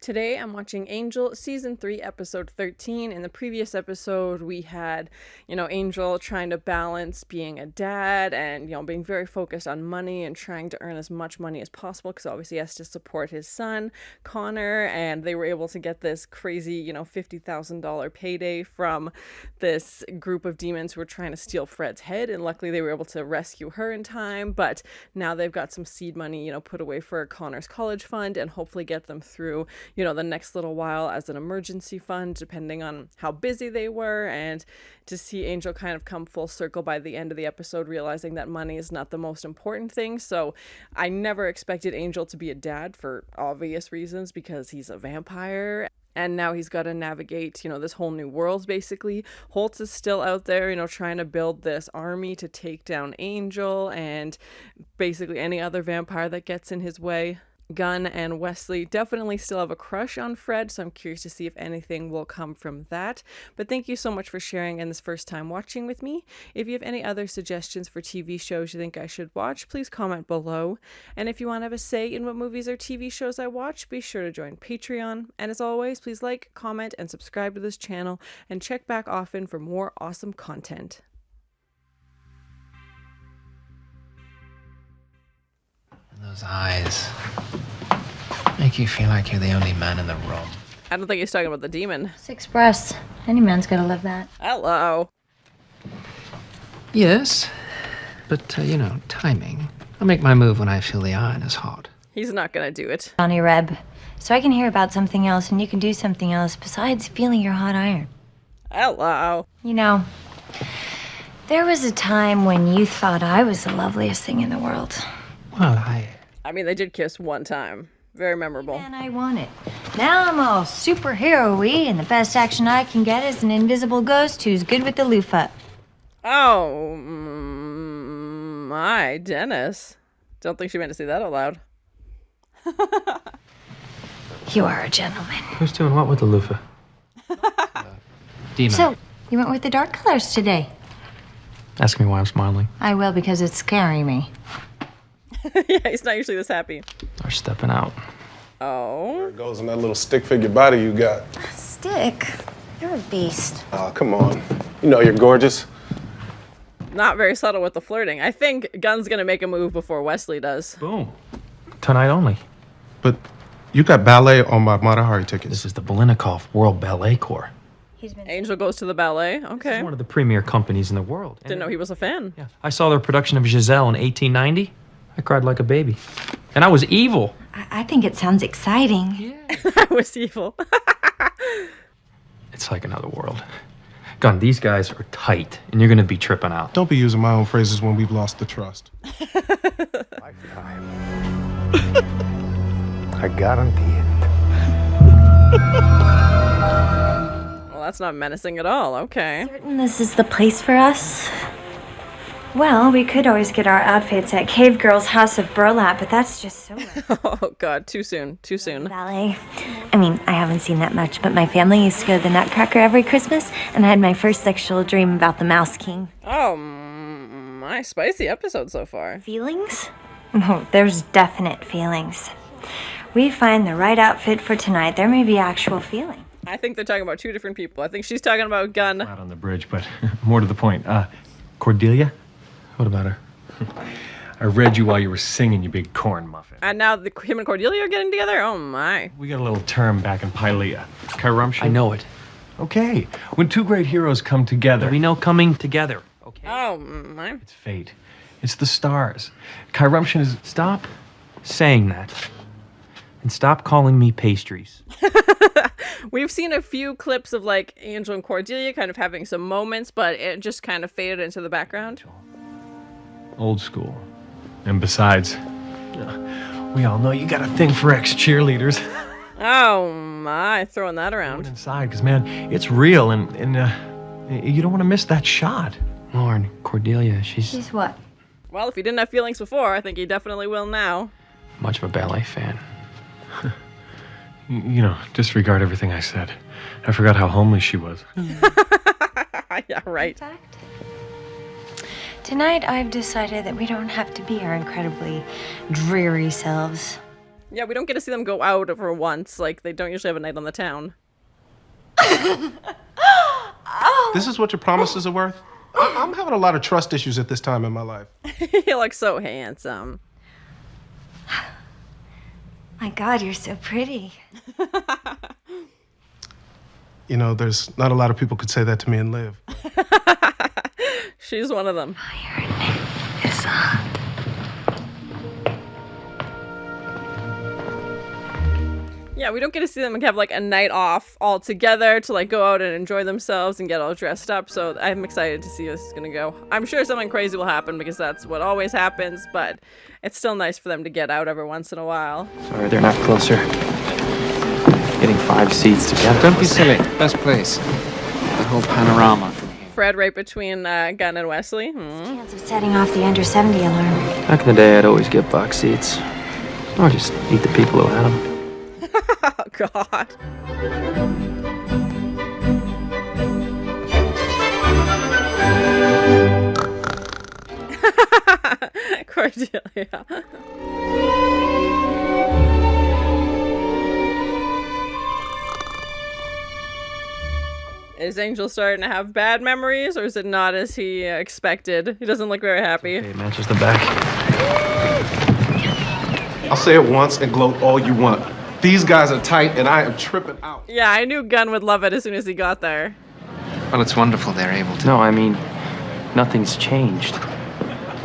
Today I'm watching Angel Season 3, Episode 13. In the previous episode, we had, Angel trying to balance being a dad and, being very focused on money and trying to earn as much money as possible because obviously he has to support his son, Connor, and they were able to get this crazy, $50,000 payday from this group of demons who were trying to steal Fred's head, and luckily they were able to rescue her in time, but now they've got some seed money, put away for Connor's college fund and hopefully get them through the next little while as an emergency fund, depending on how busy they were, and to see Angel kind of come full circle by the end of the episode, realizing that money is not the most important thing. So I never expected Angel to be a dad for obvious reasons because he's a vampire. And now he's got to navigate, this whole new world, basically. Holtz is still out there, trying to build this army to take down Angel and basically any other vampire that gets in his way. Gunn and Wesley definitely still have a crush on Fred, so I'm curious to see if anything will come from that. But thank you so much for sharing and this first time watching with me. If you have any other suggestions for TV shows you think I should watch, please comment below. And if you want to have a say in what movies or TV shows I watch, be sure to join Patreon. And as always, please like, comment, and subscribe to this channel, and check back often for more awesome content. Those eyes make you feel like you're the only man in the room. I don't think he's talking about the demon. 6 breasts. Any man's gotta love that. Hello. Yes, but, timing. I'll make my move when I feel the iron is hot. He's not gonna do it. Johnny Reb. So I can hear about something else and you can do something else besides feeling your hot iron. Hello. There was a time when you thought I was the loveliest thing in the world. Well, I mean, they did kiss one time. Very memorable. And I want it. Now I'm all superhero-y, and the best action I can get is an invisible ghost who's good with the loofah. Oh, my, Dennis. Don't think she meant to say that out loud. You are a gentleman. Who's doing what with the loofah? demon. So, you went with the dark colors today. Ask me why I'm smiling. I will, because it's scaring me. Yeah, he's not usually this happy. They're stepping out. Oh. There it goes in that little stick figure body you got. Stick? You're a beast. Oh, come on. You're gorgeous. Not very subtle with the flirting. I think Gunn's gonna make a move before Wesley does. Boom. Tonight only. But you got ballet on my Matahari tickets. This is the Bolinikov World Ballet Corps. Angel goes to the ballet. This Okay. is one of the premier companies in the world. Didn't know he was a fan. Yeah. I saw their production of Giselle in 1890. I cried like a baby. And I was evil. I think it sounds exciting. Yeah. I was evil. It's like another world. Gunn, these guys are tight, and you're gonna be tripping out. Don't be using my own phrases when we've lost the trust. I guarantee it. Well, that's not menacing at all. Okay. Certain this is the place for us? Well, we could always get our outfits at Cave Girl's House of Burlap, but that's just so Oh, God. Too soon. Too soon. ballet. I mean, I haven't seen that much, but my family used to go to the Nutcracker every Christmas, and I had my first sexual dream about the Mouse King. Oh, my spicy episode so far. Feelings? Oh, there's definite feelings. We find the right outfit for tonight. There may be actual feeling. I think they're talking about two different people. I think she's talking about Gunn. Out on the bridge, but more to the point. Cordelia? What about her? I read you while you were singing, you big corn muffin. And now him and Cordelia are getting together? Oh, my. We got a little term back in Pylea. Chirumtion. I know it. Okay. When two great heroes come together. We know coming together, okay? Oh, my. It's fate. It's the stars. Chirumtion is... Stop saying that. And stop calling me pastries. We've seen a few clips of, Angel and Cordelia kind of having some moments, but it just kind of faded into the background. Old school. And besides, we all know you got a thing for ex-cheerleaders. Oh, my. Throwing that around. Inside, because, man, it's real, and you don't want to miss that shot. Lauren, Cordelia, she's She's what? Well, if he didn't have feelings before, I think he definitely will now. much of a ballet fan. Disregard everything I said. I forgot how homely she was. Yeah, right. In fact, tonight I've decided that we don't have to be our incredibly dreary selves. Yeah, we don't get to see them go out for once. Like, they don't usually have a night on the town. This is what your promises are worth? I'm having a lot of trust issues at this time in my life. You look so handsome. My God, you're so pretty. You know, there's not a lot of people could say that to me and live. She's one of them. Iron is hot. Yeah, we don't get to see them have like a night off all together to like go out and enjoy themselves and get all dressed up. So I'm excited to see how this is gonna go. I'm sure something crazy will happen because that's what always happens, but it's still nice for them to get out every once in a while. Sorry, they're not closer. Getting 5 seats together. Don't be silly. Best place. The whole panorama from here. Fred right between Gunn and Wesley. Chance of setting off the under 70 alarm. Back in the day, I'd always get box seats. Or just eat the people who had them. Oh, God. Cordelia. Is Angel starting to have bad memories, or is it not as he expected? He doesn't look very happy. Okay, matches the back. I'll say it once and gloat all you want. These guys are tight and I am tripping out. Yeah, I knew Gunn would love it as soon as he got there. Well, it's wonderful they're able to. No, I mean, nothing's changed.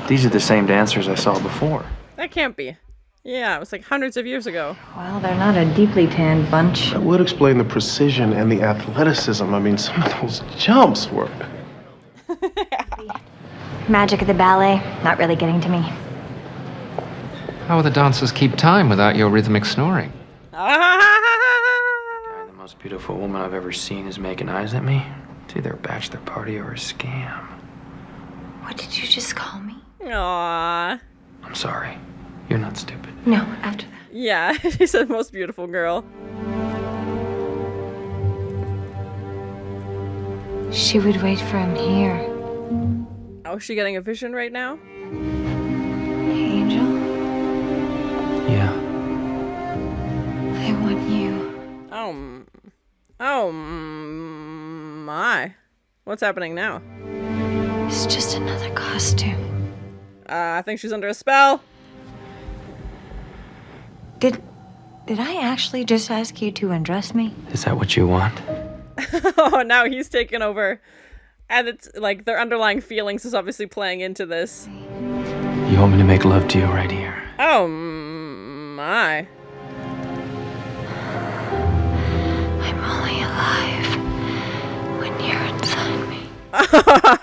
These are the same dancers I saw before. That can't be. Yeah, it was like hundreds of years ago. Well, they're not a deeply tanned bunch. That would explain the precision and the athleticism. I mean, some of those jumps were... Magic of the ballet, not really getting to me. How will the dancers keep time without your rhythmic snoring? The most beautiful woman I've ever seen is making eyes at me. It's either a bachelor party or a scam. What did you just call me? Aww. I'm sorry. You're not stupid. No, after that. Yeah, she said most beautiful girl. She would wait for him here. Oh, is she getting a vision right now? Angel, Yeah. I want you. Oh my. What's happening now? It's just another costume. I think she's under a spell. Did I actually just ask you to undress me? Is that what you want? Oh, now he's taken over. And it's like their underlying feelings is obviously playing into this. You want me to make love to you right here? Oh my. I'm only alive when you're inside me.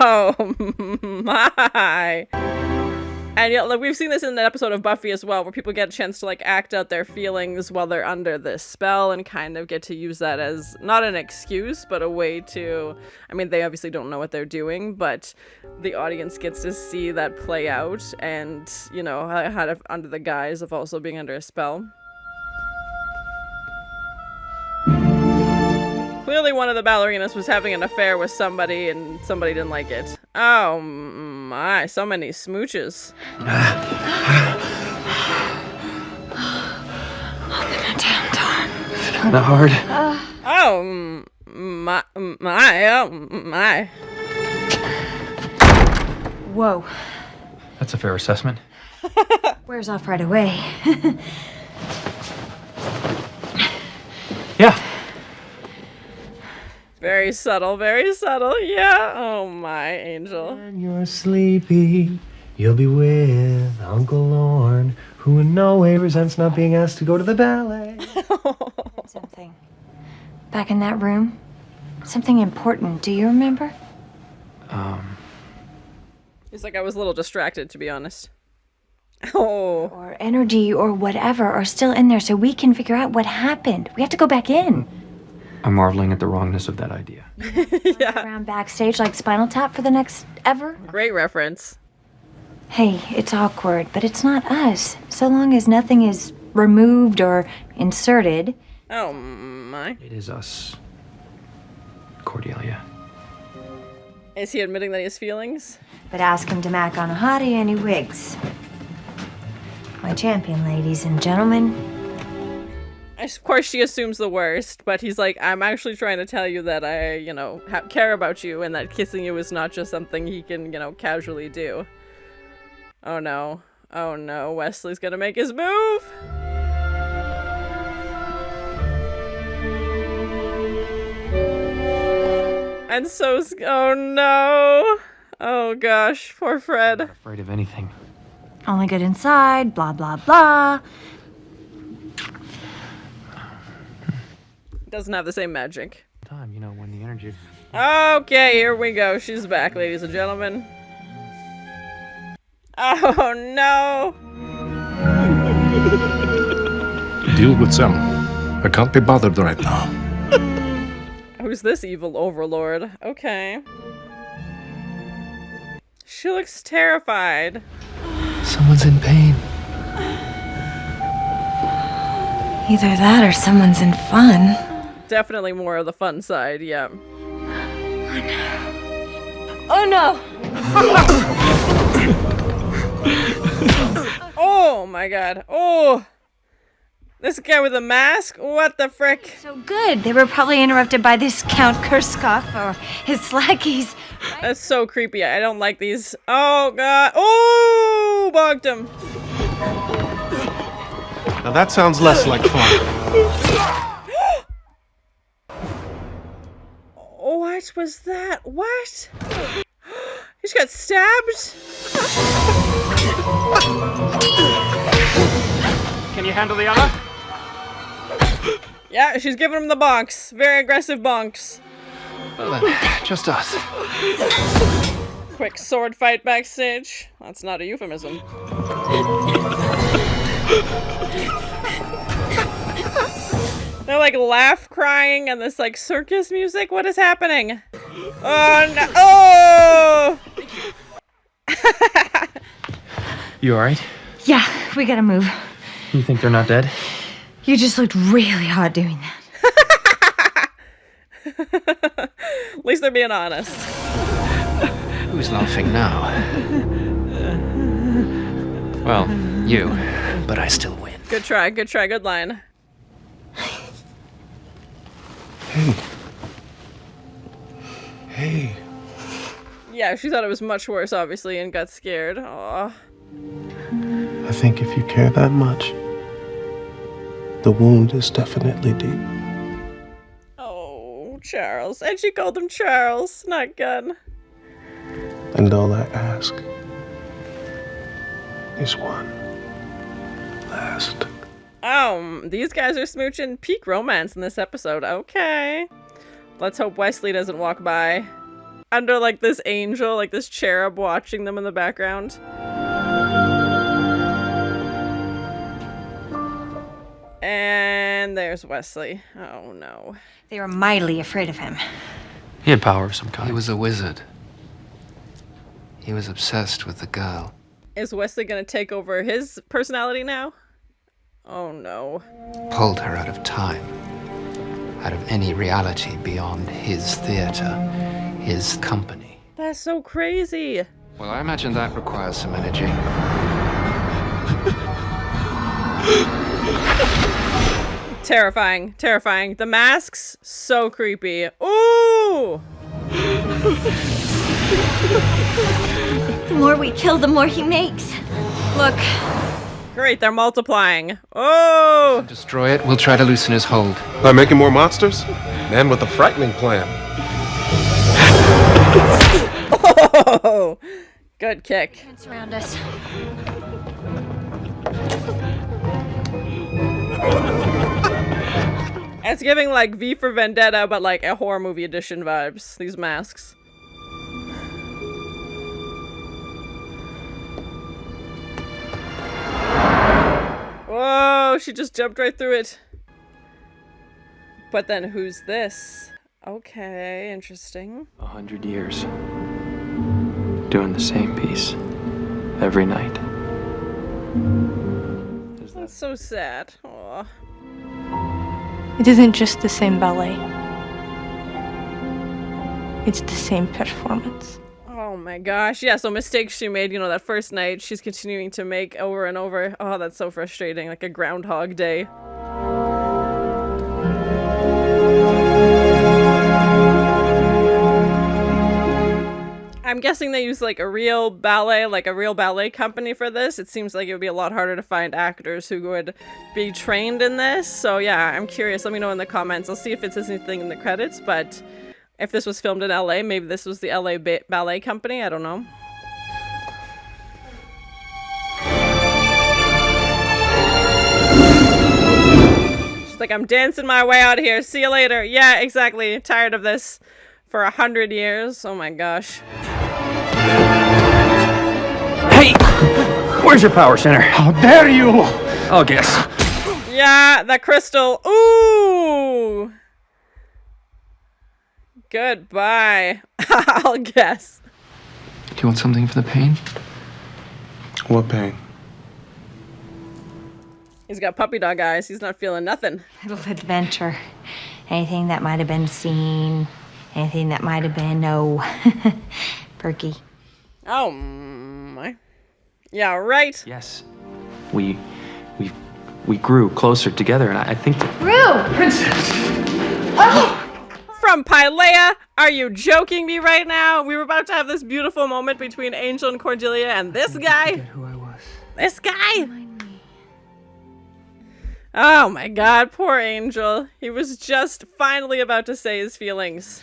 Oh my. And yeah, like, we've seen this in the episode of Buffy as well, where people get a chance to like act out their feelings while they're under this spell and kind of get to use that as not an excuse, but a way to, I mean, they obviously don't know what they're doing, but the audience gets to see that play out and, you know, how to, under the guise of also being under a spell. Clearly one of the ballerinas was having an affair with somebody and somebody didn't like it. Oh my, so many smooches. Open a damn door. It's kind of hard. Oh my, oh my. Whoa. That's a fair assessment. Wears off right away. Yeah. Very subtle, yeah. Oh my, Angel. When you're sleepy, you'll be with Uncle Lorne, who in no way resents not being asked to go to the ballet. Something. Back in that room. Something important. Do you remember? He's like, I was a little distracted, to be honest. Oh. Or energy or whatever are still in there so we can figure out what happened. We have to go back in. I'm marveling at the wrongness of that idea. Yeah. Around backstage like Spinal Tap for the next ever? Great reference. Hey, it's awkward, but it's not us. So long as nothing is removed or inserted. Oh my. It is us. Cordelia. Is he admitting that he has feelings? But ask him to mac on a hottie and he wigs. My champion, ladies and gentlemen, Of course, she assumes the worst, but he's like, I'm actually trying to tell you that I, you know, care about you and that kissing you is not just something he can, you know, casually do. Oh no. Oh no, Wesley's gonna make his move! And so, oh no! Oh gosh, poor Fred. I'm not afraid of anything. Only good inside, blah, blah, blah. Doesn't have the same magic. Time, you know, when the energy... Okay, here we go. She's back, ladies and gentlemen. Oh no! Deal with Sam. I can't be bothered right now. Who's this evil overlord? Okay. She looks terrified. Someone's in pain. Either that or someone's in fun. Definitely more of the fun side, yeah. Oh no! Oh my god. Oh! This guy with a mask? What the frick? So good. They were probably interrupted by this Count Kurskov or his lackeys. That's so creepy. I don't like these. Oh god. Oh! Bogged him. Now that sounds less like fun. What was that? What? He just got stabbed? Can you handle the other? Yeah, she's giving him the bonks. Very aggressive bonks. Well then, just us. Quick sword fight backstage. That's not a euphemism. They're like laugh crying and this like circus music. What is happening? Oh no! Oh! You alright? Yeah, we gotta move. You think they're not dead? You just looked really hot doing that. At least they're being honest. Who's laughing now? Well, you. But I still win. Good try, good line. Hey. Yeah, she thought it was much worse, obviously, and got scared. Aw. I think if you care that much, the wound is definitely deep. Oh, Charles. And she called him Charles, not Gunn. And all I ask is one last. These guys are smooching. Peak romance in this episode. Okay. Let's hope Wesley doesn't walk by. Under, like, this angel, like this cherub watching them in the background. And there's Wesley. Oh, no. They were mightily afraid of him. He had power of some kind. He was a wizard. He was obsessed with the girl. Is Wesley gonna take over his personality now? Oh, no. Pulled her out of time. Out of any reality beyond his theater, his company. That's so crazy. Well, I imagine that requires some energy. Terrifying, terrifying. The masks, so creepy. Ooh! The more we kill, the more he makes. Look. Great, they're multiplying. Oh! Destroy it, we'll try to loosen his hold. By making more monsters? Man with a frightening plan. Oh! Good kick. Can't surround us. It's giving like V for Vendetta, but like a horror movie edition vibes, these masks. Whoa, she just jumped right through it. But then who's this? Okay, interesting. 100 years. Doing the same piece. Every night. That's so sad. Aw. It isn't just the same ballet. It's the same performance. Oh my gosh. Yeah, so mistakes she made, you know, that first night, she's continuing to make over and over. Oh, that's so frustrating. Like a Groundhog Day. I'm guessing they use like a real ballet company for this. It seems like it would be a lot harder to find actors who would be trained in this. So yeah, I'm curious. Let me know in the comments. I'll see if it says anything in the credits, but if this was filmed in LA, maybe this was the LA ballet company. I don't know. She's like, I'm dancing my way out of here. See you later. Yeah, exactly. Tired of this for 100 years. Oh my gosh. Hey! Where's your power center? How dare you! I'll guess. Yeah, that crystal. Ooh! Goodbye. I'll guess. Do you want something for the pain? What pain? He's got puppy dog eyes. He's not feeling nothing. Little adventure. Anything that might have been seen. Anything that might have been, perky. Oh my. Yeah, right. Yes. We grew closer together, and I think that... From Pylea, are you joking me right now? We were about to have this beautiful moment between Angel and Cordelia, and this guy. Who I was. This guy. Oh my god, poor Angel. He was just finally about to say his feelings.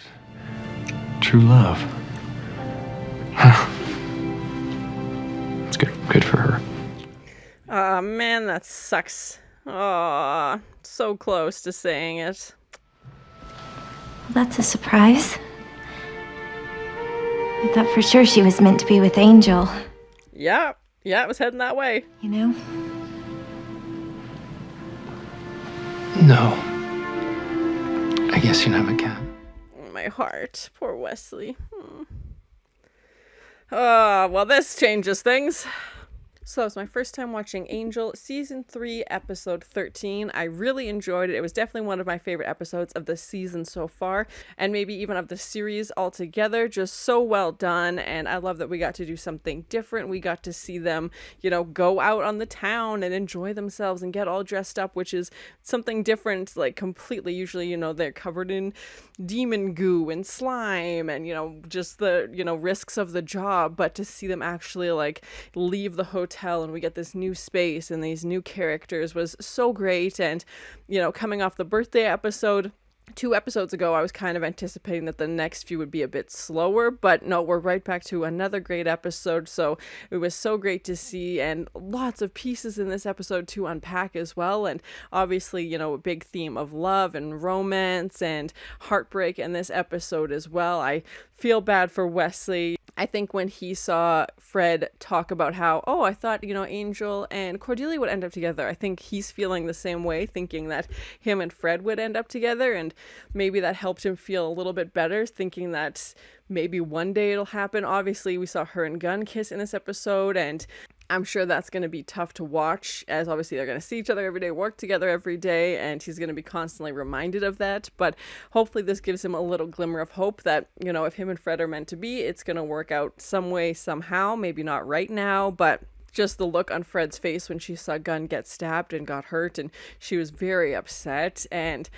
True love. It's good for her. Oh man, that sucks. Oh, so close to saying it. That's a surprise. I thought for sure she was meant to be with Angel. Yeah, it was heading that way. You know? No. I guess you never can. My heart. Poor Wesley. Oh, well, this changes things. So it's my first time watching Angel, Season 3, Episode 13. I really enjoyed it. It was definitely one of my favorite episodes of the season so far, and maybe even of the series altogether. Just so well done, and I love that we got to do something different. We got to see them, go out on the town and enjoy themselves and get all dressed up, which is something different, like completely. Usually, they're covered in demon goo and slime and, just the, risks of the job, but to see them actually, like, leave the hotel and we get this new space and these new characters was so great. And coming off the birthday episode 2 episodes ago, I was kind of anticipating that the next few would be a bit slower, but no, we're right back to another great episode. So it was so great to see, and lots of pieces in this episode to unpack as well. And obviously, a big theme of love and romance and heartbreak in this episode as well. I feel bad for Wesley. I think when he saw Fred talk about how, I thought, Angel and Cordelia would end up together, I think he's feeling the same way, thinking that him and Fred would end up together, and maybe that helped him feel a little bit better, thinking that maybe one day it'll happen. Obviously, we saw her and Gunn kiss in this episode, and I'm sure that's going to be tough to watch, as obviously they're going to see each other every day, work together every day, and he's going to be constantly reminded of that. But hopefully this gives him a little glimmer of hope that, if him and Fred are meant to be, it's going to work out some way, somehow. Maybe not right now, but just the look on Fred's face when she saw Gunn get stabbed and got hurt, and she was very upset. And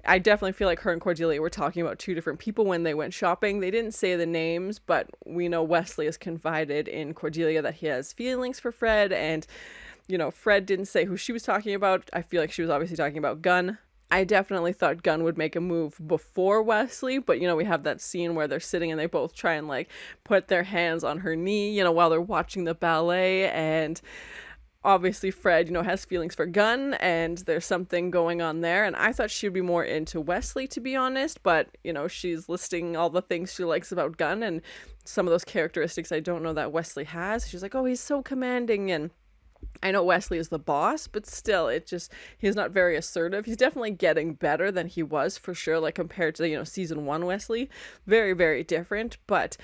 I definitely feel like her and Cordelia were talking about 2 different people when they went shopping. They didn't say the names, but we know Wesley has confided in Cordelia that he has feelings for Fred, and Fred didn't say who she was talking about. I feel like she was obviously talking about Gunn. I definitely thought Gunn would make a move before Wesley, but we have that scene where they're sitting and they both try and like put their hands on her knee, while they're watching the ballet, and obviously Fred, has feelings for Gunn, and there's something going on there. And I thought she'd be more into Wesley, to be honest, but she's listing all the things she likes about Gunn, and some of those characteristics I don't know that Wesley has. She's like, oh, he's so commanding, and I know Wesley is the boss, but still, he's not very assertive. He's definitely getting better than he was, for sure, like compared to, season 1 Wesley. Very, very different, but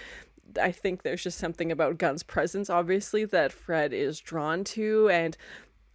I think there's just something about Gunn's presence, obviously, that Fred is drawn to, and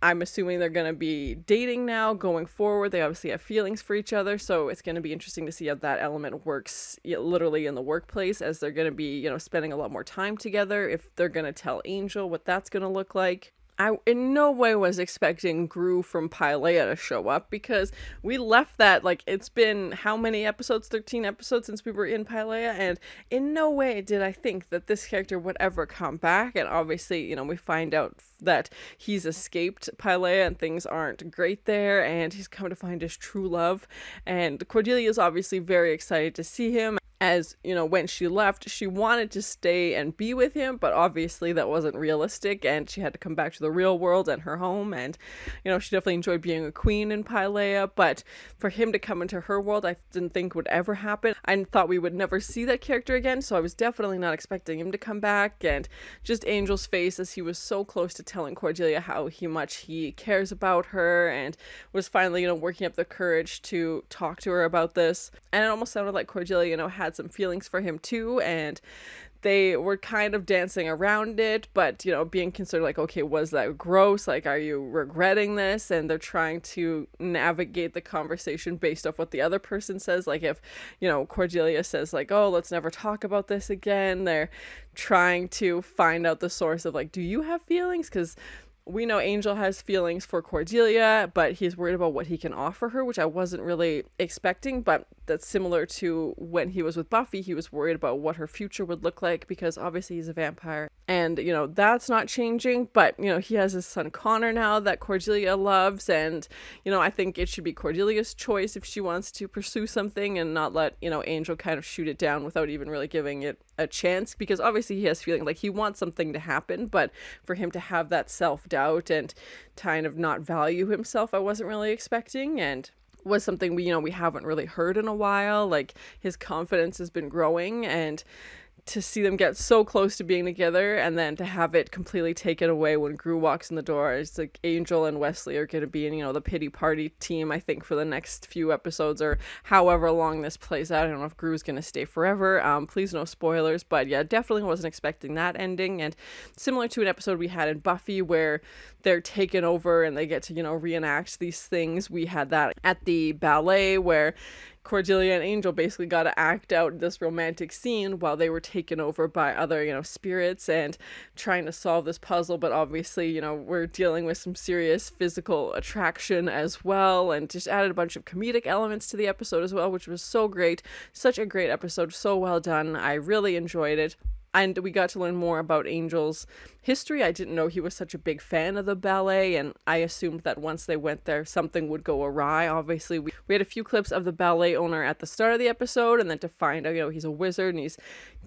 I'm assuming they're going to be dating now going forward. They obviously have feelings for each other, so it's going to be interesting to see how that element works literally in the workplace, as they're going to be, spending a lot more time together. If they're going to tell Angel what that's going to look like. I in no way was expecting Gru from Pylea to show up, because we left that, like, it's been how many episodes, 13 episodes since we were in Pylea, and in no way did I think that this character would ever come back. And obviously, we find out that he's escaped Pylea and things aren't great there, and he's come to find his true love. And Cordelia is obviously very excited to see him. As when she left, she wanted to stay and be with him, but obviously that wasn't realistic, and she had to come back to the real world and her home. And she definitely enjoyed being a queen in Pylea, but for him to come into her world, I didn't think would ever happen. I thought we would never see that character again, so I was definitely not expecting him to come back. And just Angel's face as he was so close to telling Cordelia how much he cares about her, and was finally working up the courage to talk to her about this. And it almost sounded like Cordelia had some feelings for him too, and they were kind of dancing around it, but being considered like, okay, was that gross, like, are you regretting this? And they're trying to navigate the conversation based off what the other person says. Like, if Cordelia says like, oh, let's never talk about this again, they're trying to find out the source of like, do you have feelings? Because we know Angel has feelings for Cordelia, but he's worried about what he can offer her, which I wasn't really expecting. But that's similar to when he was with Buffy. He was worried about what her future would look like, because obviously he's a vampire. And, that's not changing. But, he has his son Connor now that Cordelia loves. And, I think it should be Cordelia's choice if she wants to pursue something, and not let, Angel kind of shoot it down without even really giving it a chance. Because obviously he has feeling like he wants something to happen, but for him to have that self-doubt and kind of not value himself, I wasn't really expecting. And was something we haven't really heard in a while. Like, his confidence has been growing, and to see them get so close to being together, and then to have it completely taken away when Gru walks in the door. It's like Angel and Wesley are going to be in, the pity party team, I think, for the next few episodes, or however long this plays out. I don't know if Gru's going to stay forever. Please no spoilers, but yeah, definitely wasn't expecting that ending. And similar to an episode we had in Buffy where they're taken over and they get to, reenact these things. We had that at the ballet where Cordelia and Angel basically got to act out this romantic scene while they were taken over by other, spirits, and trying to solve this puzzle. But obviously, we're dealing with some serious physical attraction as well, and just added a bunch of comedic elements to the episode as well, which was so great. Such a great episode, so well done. I really enjoyed it. And we got to learn more about Angel's history. I didn't know he was such a big fan of the ballet, and I assumed that once they went there, something would go awry. Obviously, we had a few clips of the ballet owner at the start of the episode, and then to find out, he's a wizard, and he's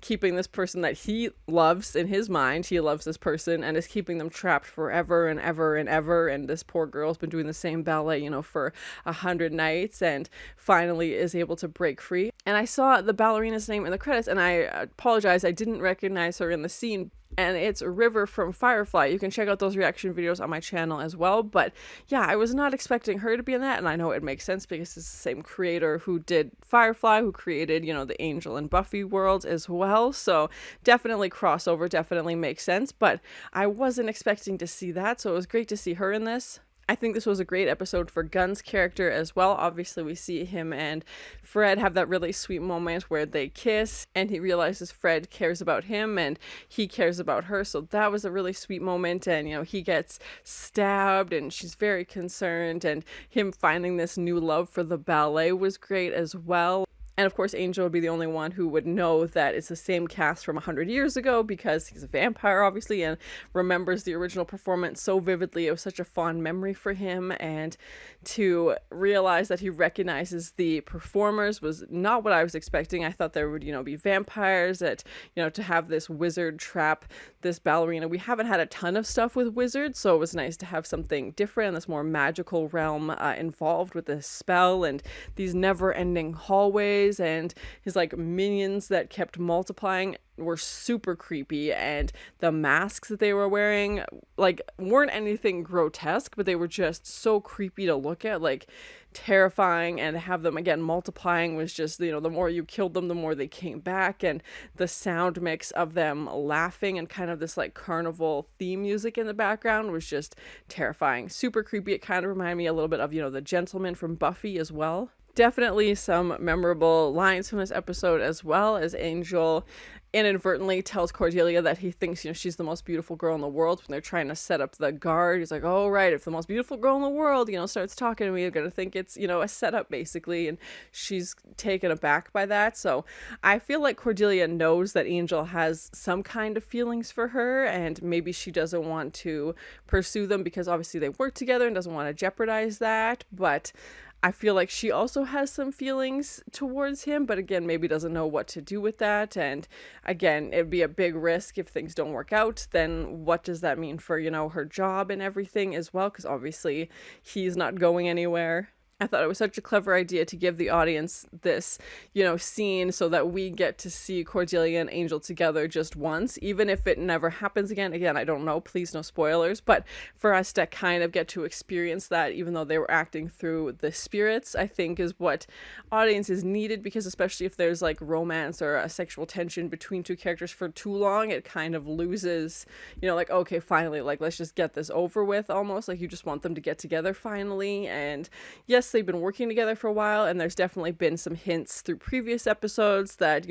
keeping this person that he loves in his mind. He loves this person, and is keeping them trapped forever and ever and ever. And this poor girl's been doing the same ballet, for 100 nights, and finally is able to break free. And I saw the ballerina's name in the credits, and I apologize, I didn't recognize her in the scene, and it's River from Firefly. You can check out those reaction videos on my channel as well. But yeah, I was not expecting her to be in that, and I know it makes sense because it's the same creator who did Firefly, who created, the Angel and Buffy worlds as well. So definitely crossover, definitely makes sense, but I wasn't expecting to see that, so it was great to see her in this. I think this was a great episode for Gunn's character as well. Obviously, we see him and Fred have that really sweet moment where they kiss, and he realizes Fred cares about him and he cares about her. So that was a really sweet moment. And, he gets stabbed and she's very concerned, and him finding this new love for the ballet was great as well. And of course, Angel would be the only one who would know that it's the same cast from 100 years ago, because he's a vampire, obviously, and remembers the original performance so vividly. It was such a fond memory for him. And to realize that he recognizes the performers was not what I was expecting. I thought there would, be vampires, that, to have this wizard trap this ballerina. We haven't had a ton of stuff with wizards, so it was nice to have something different in this more magical realm involved with this spell and these never-ending hallways, and his minions that kept multiplying were super creepy, and the masks that they were wearing weren't anything grotesque, but they were just so creepy to look at, terrifying. And to have them again multiplying was just, the more you killed them, the more they came back. And the sound mix of them laughing and kind of this carnival theme music in the background was just terrifying, super creepy. It kind of reminded me a little bit of the gentleman from Buffy as well. Definitely some memorable lines from this episode, as well as Angel inadvertently tells Cordelia that he thinks, she's the most beautiful girl in the world when they're trying to set up the guard. He's like, oh, right, if the most beautiful girl in the world, starts talking to me, I'm going to think it's, a setup, basically. And she's taken aback by that. So I feel like Cordelia knows that Angel has some kind of feelings for her, and maybe she doesn't want to pursue them because obviously they work together and doesn't want to jeopardize that. But I feel like she also has some feelings towards him, but again, maybe doesn't know what to do with that. And again, it'd be a big risk if things don't work out. Then what does that mean for, her job and everything as well? Because obviously he's not going anywhere. I thought it was such a clever idea to give the audience this, scene so that we get to see Cordelia and Angel together just once, even if it never happens again. Again, I don't know, please no spoilers, but for us to kind of get to experience that, even though they were acting through the spirits, I think is what audiences needed, because especially if there's like romance or a sexual tension between two characters for too long, it kind of loses, like, okay, finally, like, let's just get this over with, almost like you just want them to get together finally. And yes, they've been working together for a while, and there's definitely been some hints through previous episodes that,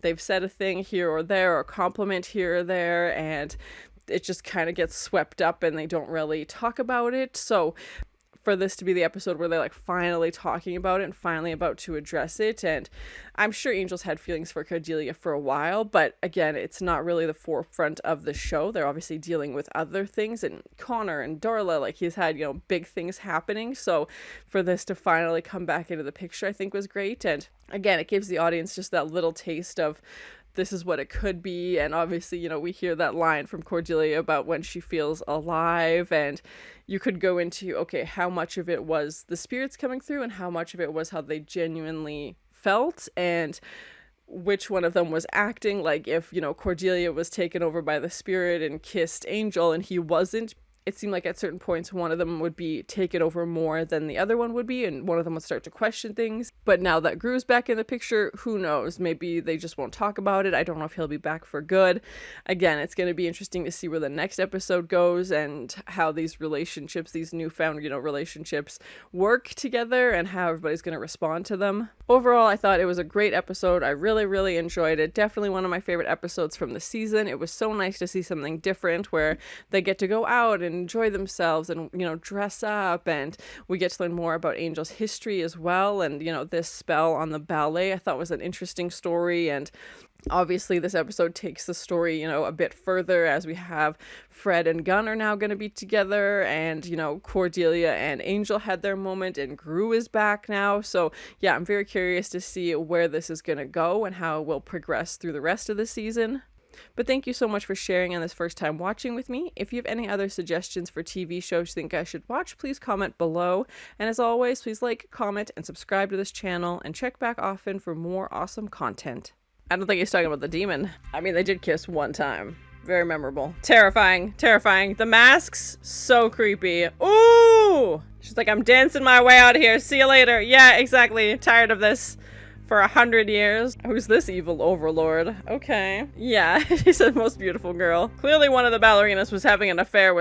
they've said a thing here or there, or a compliment here or there, and it just kind of gets swept up and they don't really talk about it. So for this to be the episode where they're like finally talking about it and finally about to address it. And I'm sure Angel's had feelings for Cordelia for a while, but again, it's not really the forefront of the show. They're obviously dealing with other things, and Connor and Darla, like, he's had, big things happening. So for this to finally come back into the picture, I think was great. And again, it gives the audience just that little taste of this is what it could be. And obviously, we hear that line from Cordelia about when she feels alive, and you could go into, okay, how much of it was the spirits coming through and how much of it was how they genuinely felt, and which one of them was acting. Like, if, Cordelia was taken over by the spirit and kissed Angel and he wasn't, it seemed like at certain points one of them would be taken over more than the other one would be, and one of them would start to question things. But now that Gru's back in the picture, who knows? Maybe they just won't talk about it. I don't know if he'll be back for good. Again, it's going to be interesting to see where the next episode goes and how these relationships, these newfound, relationships work together, and how everybody's going to respond to them. Overall, I thought it was a great episode. I really, really enjoyed it. Definitely one of my favorite episodes from the season. It was so nice to see something different where they get to go out and enjoy themselves and, dress up, and we get to learn more about Angel's history as well. And, this spell on the ballet I thought was an interesting story. And obviously this episode takes the story, a bit further, as we have Fred and Gunn are now going to be together, and, Cordelia and Angel had their moment, and Gru is back now. So yeah, I'm very curious to see where this is going to go and how it will progress through the rest of the season. But thank you so much for sharing on this first time watching with me. If you have any other suggestions for TV shows you think I should watch, please comment below. And as always, please like, comment, and subscribe to this channel, and check back often for more awesome content. I don't think he's talking about the demon. I mean, they did kiss one time. Very memorable. Terrifying. Terrifying. The masks, so creepy. Ooh! She's like, I'm dancing my way out of here. See you later. Yeah, exactly. Tired of this. For 100 years. Who's this evil overlord? Okay. Yeah, she's the most beautiful girl. Clearly one of the ballerinas was having an affair with